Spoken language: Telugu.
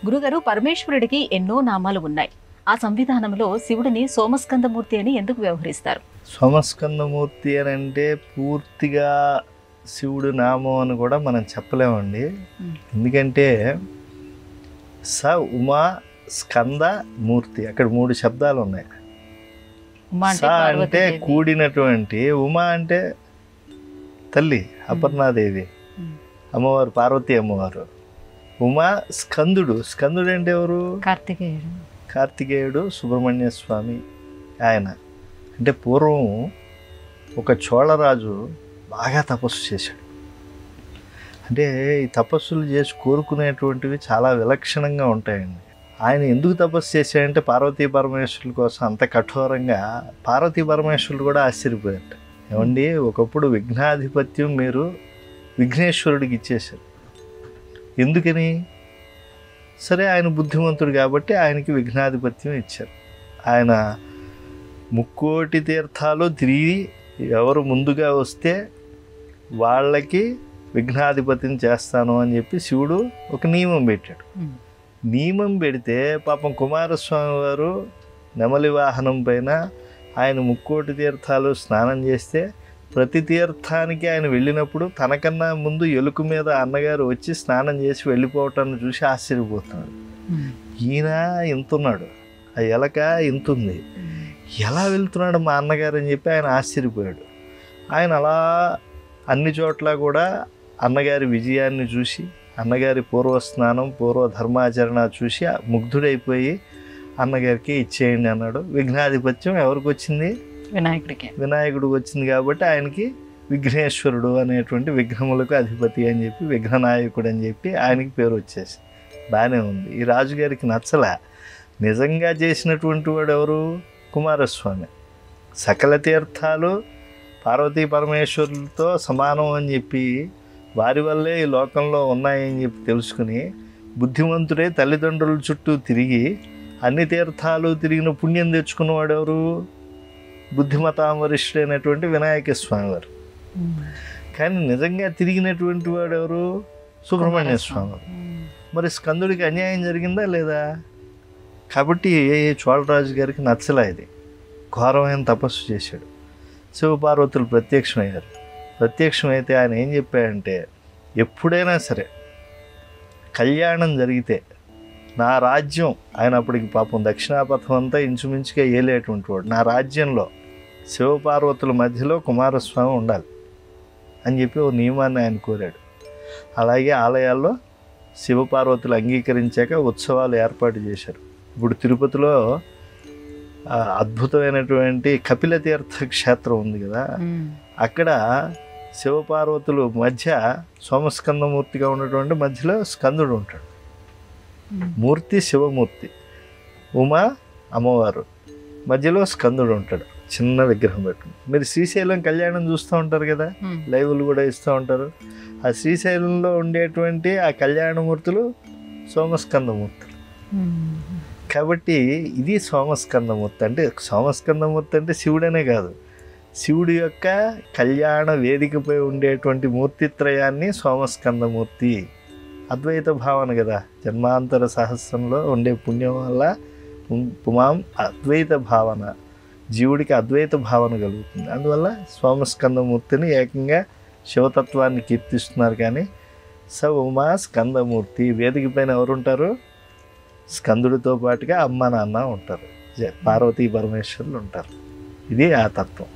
గురుగారు, పరమేశ్వరుడికి ఎన్నో నామాలు ఉన్నాయి. ఆ సంవిధానంలో శివుడిని సోమస్కందమూర్తి అని ఎందుకు వ్యవహరిస్తారు? సోమస్కందమూర్తి అని అంటే పూర్తిగా శివుడు నామం అని కూడా మనం చెప్పలేమండి. ఎందుకంటే స ఉమా స్కంద మూర్తి, అక్కడ 3 శబ్దాలు ఉన్నాయి. స అంటే కూడినటువంటి, ఉమా అంటే తల్లి అపర్ణాదేవి, అమ్మవారు పార్వతీ అమ్మవారు. ఉమా స్కందుడు, స్కందుడు అంటే ఎవరు? కార్తికేయుడు సుబ్రహ్మణ్య స్వామి. ఆయన అంటే పూర్వం ఒక చోళరాజు బాగా తపస్సు చేశాడు. అంటే ఈ తపస్సులు చేసి కోరుకునేటువంటివి చాలా విలక్షణంగా ఉంటాయండి. ఆయన ఎందుకు తపస్సు చేశాడంటే పార్వతీ పరమేశ్వరుల కోసం అంత కఠోరంగా. పార్వతీ పరమేశ్వరులు కూడా ఆశ్చర్యపోయారు. ఏమండి, ఒకప్పుడు విఘ్నాధిపత్యం మీరు విఘ్నేశ్వరుడికి ఇచ్చేశారు, ఎందుకని? సరే, ఆయన బుద్ధిమంతుడు కాబట్టి ఆయనకి విఘ్నాధిపత్యం ఇచ్చారు. ఆయన ముక్కోటి తీర్థాలు తిరిగి ఎవరు ముందుగా వస్తే వాళ్ళకి విఘ్నాధిపతిని చేస్తాను అని చెప్పి శివుడు ఒక నియమం పెట్టాడు. నియమం పెడితే పాపం కుమారస్వామి వారు నెమలి వాహనం పైన ఆయన ముక్కోటి తీర్థాలు స్నానం చేస్తే ప్రతి తీర్థానికి ఆయన వెళ్ళినప్పుడు తనకన్నా ముందు ఎలుక మీద అన్నగారు వచ్చి స్నానం చేసి వెళ్ళిపోవటాన్ని చూసి ఆశ్చర్యపోతున్నాడు. ఈయన ఇంతున్నాడు, ఆ ఎలక ఇంతుంది, ఎలా వెళ్తున్నాడు మా అన్నగారు అని చెప్పి ఆయన ఆశ్చర్యపోయాడు. ఆయన అలా అన్ని చోట్ల కూడా అన్నగారి విజయాన్ని చూసి, అన్నగారి పూర్వస్నానం పూర్వ ధర్మాచరణ చూసి ముగ్ధుడైపోయి అన్నగారికి ఇచ్చేయండి అన్నాడు. విఘ్నాధిపత్యం ఎవరికి వచ్చింది? వినాయకుడికి వచ్చింది. కాబట్టి ఆయనకి విఘ్నేశ్వరుడు అనేటువంటి విఘ్నములకు అధిపతి అని చెప్పి విఘ్ననాయకుడు అని చెప్పి ఆయనకి పేరు వచ్చేసి బాగానే ఉంది. ఈ రాజుగారికి నచ్చలే. నిజంగా చేసినటువంటి వాడు ఎవరు? కుమారస్వామి. సకల తీర్థాలు పార్వతీ పరమేశ్వరులతో సమానం అని చెప్పి వారి వల్లే ఈ లోకంలో ఉన్నాయని చెప్పి తెలుసుకుని బుద్ధిమంతుడే తల్లిదండ్రుల చుట్టూ తిరిగి అన్ని తీర్థాలు తిరిగిన పుణ్యం తెచ్చుకున్నవాడు ఎవరు? బుద్ధిమతాంవరిష్ఠుడైనటువంటి వినాయక స్వామి వారు. కానీ నిజంగా తిరిగినటువంటి వాడు ఎవరు? సుబ్రహ్మణ్య స్వామి వారు. మరి స్కందుడికి అన్యాయం జరిగిందా లేదా? కాబట్టి చోళరాజు గారికి నచ్చలే. ఇది ఘోరమైన తపస్సు చేశాడు. శివపార్వతులు ప్రత్యక్షమయ్యారు. ప్రత్యక్షమైతే ఆయన ఏం చెప్పాడంటే, ఎప్పుడైనా సరే కళ్యాణం జరిగితే నా రాజ్యం, ఆయన అప్పటికి పాపం దక్షిణాపథం అంతా ఇంచుమించుగా ఏలేటువంటి వాడు, నా రాజ్యంలో శివపార్వతుల మధ్యలో కుమారస్వామి ఉండాలి అని చెప్పి ఓ నియమాన్ని ఆయన కోరాడు. అలాగే ఆలయాల్లో శివపార్వతులు అంగీకరించాక ఉత్సవాలు ఏర్పాటు చేశారు. ఇప్పుడు తిరుపతిలో అద్భుతమైనటువంటి కపిల తీర్థ క్షేత్రం ఉంది కదా, అక్కడ శివపార్వతులు మధ్య సోమస్కందమూర్తిగా ఉన్నటువంటి మధ్యలో స్కందుడు ఉంటాడు. మూర్తి శివమూర్తి, ఉమా అమ్మవారు, మధ్యలో స్కందుడు ఉంటాడు చిన్న విగ్రహం పెట్టుకుని. మీరు శ్రీశైలం కళ్యాణం చూస్తూ ఉంటారు కదా, లైవ్లు కూడా ఇస్తూ ఉంటారు. ఆ శ్రీశైలంలో ఉండేటువంటి ఆ కళ్యాణమూర్తులు సోమస్కందమూర్తులు. కాబట్టి ఇది సోమస్కందమూర్తి. అంటే సోమస్కందమూర్తి అంటే శివుడనే కాదు, శివుడి యొక్క కళ్యాణ వేదికపై ఉండేటువంటి మూర్తిత్రయాన్ని సోమస్కందమూర్తి. అద్వైత భావన కదా, జన్మాంతర సహస్రంలో ఉండే పుణ్యం వల్ల పుమాం అద్వైత భావన, జీవుడికి అద్వైత భావన కలుగుతుంది. అందువల్ల సోమస్కందమూర్తిని ఏకంగా శివతత్వాన్ని కీర్తిస్తున్నారు. కానీ స ఉమా స్కందమూర్తి వేదిక పైన ఎవరుంటారు? స్కందుడితో పాటుగా అమ్మ నాన్న ఉంటారు, పార్వతీ పరమేశ్వరులు ఉంటారు. ఇది ఆ తత్వం.